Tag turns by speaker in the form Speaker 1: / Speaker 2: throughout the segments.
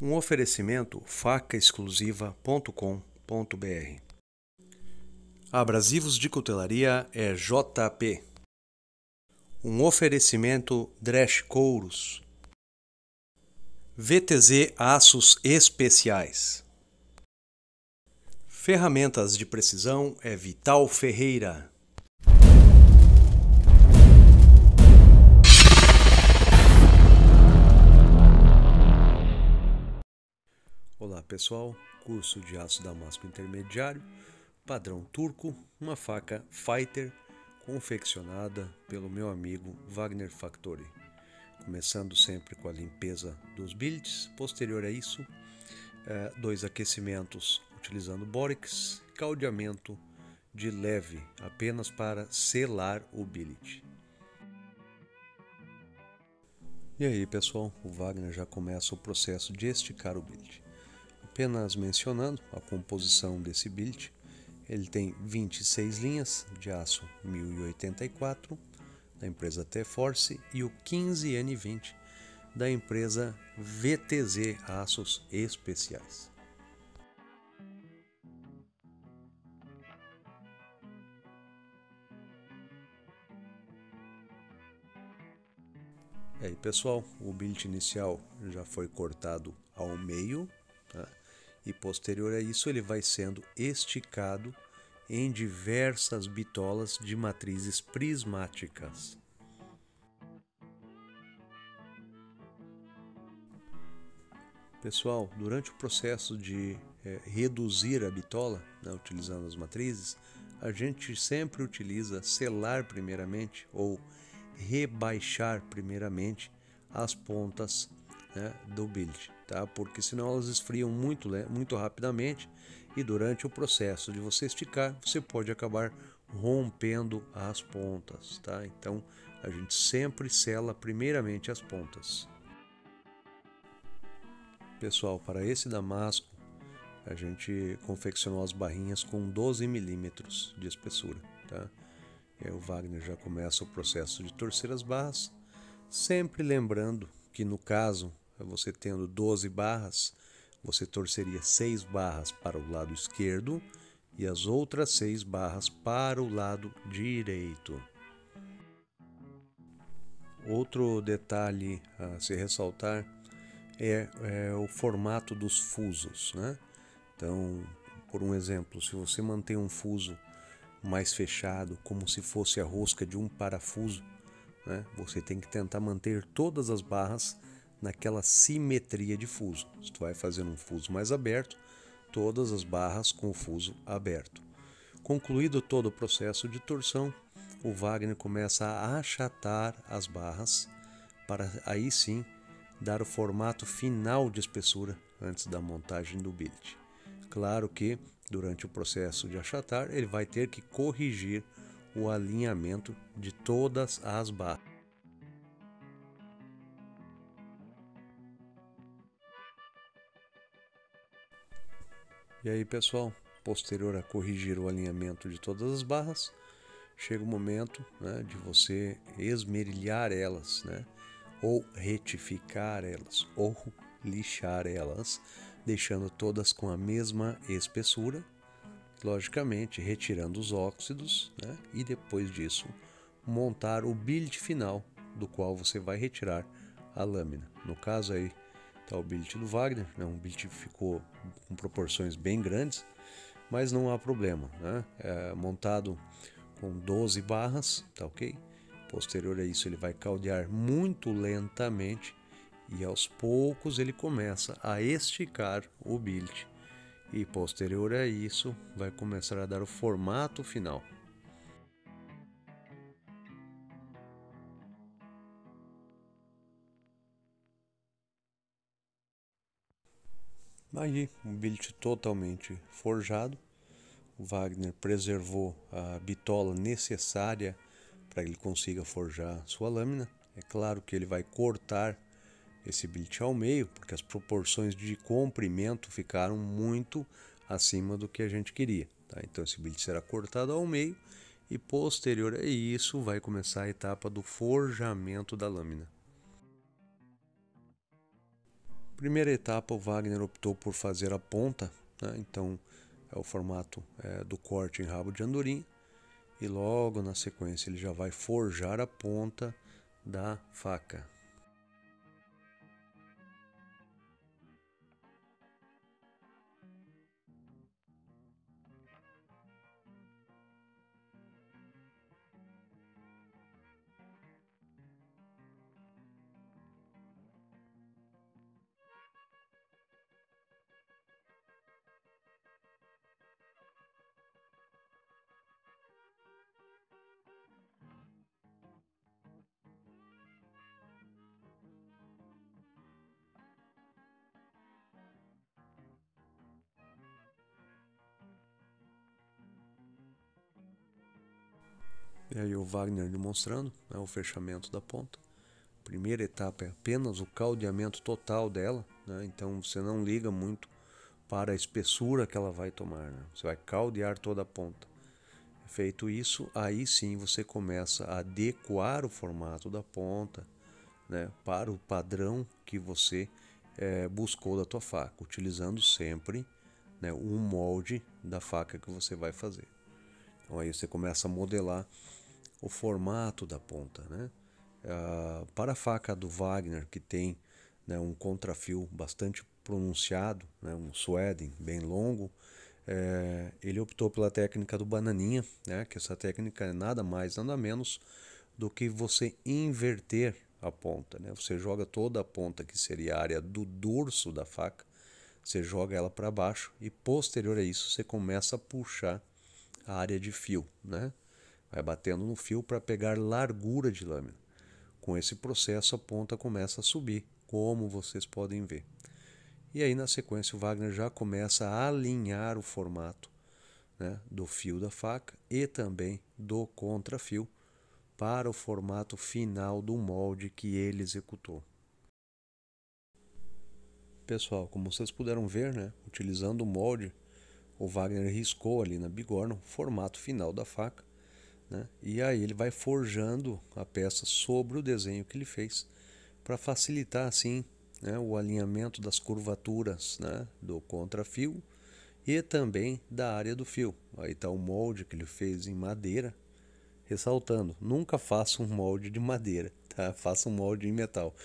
Speaker 1: Um oferecimento facaexclusiva.com.br. Abrasivos de cutelaria é JP. Um oferecimento Dresch Couros. VTZ Aços Especiais. Ferramentas de precisão é Vital Ferreira. Olá pessoal, curso de aço damasco intermediário, padrão turco, uma faca Fighter confeccionada pelo meu amigo Wagner Factory. Começando sempre com a limpeza dos billets, posterior a isso, 2 aquecimentos utilizando Borex, caldeamento de leve, apenas para selar o billet. E aí pessoal, o Wagner já começa o processo de esticar o billet. Apenas mencionando a composição desse billet, ele tem 26 linhas de aço 1084 da empresa T-Force e o 15N20 da empresa VTZ Aços Especiais. E aí pessoal, o billet inicial já foi cortado ao meio, tá? E posterior a isso ele vai sendo esticado em diversas bitolas de matrizes prismáticas. Pessoal, durante o processo de reduzir a bitola, né, utilizando as matrizes, a gente sempre utiliza selar primeiramente ou rebaixar primeiramente as pontas, né, do billet, tá? Porque senão elas esfriam muito rapidamente e durante o processo de você esticar você pode acabar rompendo as pontas, tá? Então a gente sempre sela primeiramente as pontas. Pessoal, para esse damasco a gente confeccionou as barrinhas com 12 milímetros de espessura, tá? E aí o Wagner já começa o processo de torcer as barras, sempre lembrando que no caso, você tendo 12 barras, você torceria 6 barras para o lado esquerdo e as outras 6 barras para o lado direito. Outro detalhe a se ressaltar é o formato dos fusos, né? Então, por um exemplo, se você mantém um fuso mais fechado, como se fosse a rosca de um parafuso, né, você tem que tentar manter todas as barras naquela simetria de fuso. Se tu vai fazendo um fuso mais aberto, todas as barras com o fuso aberto. Concluído todo o processo de torção, o Wagner começa a achatar as barras para aí sim dar o formato final de espessura antes da montagem do billet. Claro que durante o processo de achatar ele vai ter que corrigir o alinhamento de todas as barras. E aí pessoal, posterior a corrigir o alinhamento de todas as barras, chega o momento, né, de você esmerilhar elas, né, ou retificar elas, ou lixar elas, deixando todas com a mesma espessura, logicamente retirando os óxidos, né, e depois disso montar o billet final, do qual você vai retirar a lâmina. No caso aí está o billet do Wagner, né, um billet que ficou com proporções bem grandes, mas não há problema, né? Montado com 12 barras, tá ok? Posterior a isso ele vai caldear muito lentamente e aos poucos ele começa a esticar o billet e posterior a isso vai começar a dar o formato final. Aí, um billet totalmente forjado, o Wagner preservou a bitola necessária para que ele consiga forjar sua lâmina. É claro que ele vai cortar esse billet ao meio, porque as proporções de comprimento ficaram muito acima do que a gente queria, tá? Então esse billet será cortado ao meio e posterior a isso vai começar a etapa do forjamento da lâmina. Primeira etapa, o Wagner optou por fazer a ponta, né? Então é o formato do corte em rabo de andorinha, e logo na sequência ele já vai forjar a ponta da faca. E aí o Wagner demonstrando, né, o fechamento da ponta. Primeira etapa é apenas o caldeamento total dela, né? Então você não liga muito para a espessura que ela vai tomar, né? Você vai caldear toda a ponta. Feito isso, aí sim você começa a adequar o formato da ponta, né, para o padrão que você buscou da tua faca, utilizando sempre, né, um molde da faca que você vai fazer. Então aí você começa a modelar o formato da ponta, né? Para a faca do Wagner, que tem, né, um contrafio bastante pronunciado, né, um sweding bem longo, ele optou pela técnica do bananinha, né, que essa técnica é nada mais, nada menos do que você inverter a ponta, né? Você joga toda a ponta, que seria a área do dorso da faca, você joga ela para baixo e posterior a isso você começa a puxar a área de fio, né? Vai batendo no fio para pegar largura de lâmina. Com esse processo a ponta começa a subir, como vocês podem ver. E aí na sequência o Wagner já começa a alinhar o formato, né, do fio da faca e também do contrafio para o formato final do molde que ele executou. Pessoal, como vocês puderam ver, né, utilizando o molde, o Wagner riscou ali na bigorna o formato final da faca, né, e aí ele vai forjando a peça sobre o desenho que ele fez para facilitar assim, né, o alinhamento das curvaturas, né, do contrafio e também da área do fio. Aí está o molde que ele fez em madeira, ressaltando, nunca faça um molde de madeira, tá? Faça um molde em metal.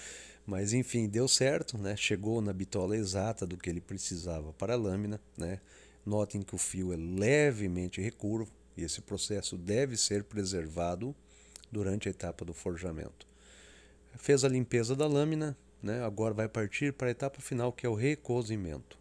Speaker 1: Mas enfim, deu certo, né? Chegou na bitola exata do que ele precisava para a lâmina, né? Notem que o fio é levemente recurvo e esse processo deve ser preservado durante a etapa do forjamento. Fez a limpeza da lâmina, né? Agora vai partir para a etapa final, que é o recozimento.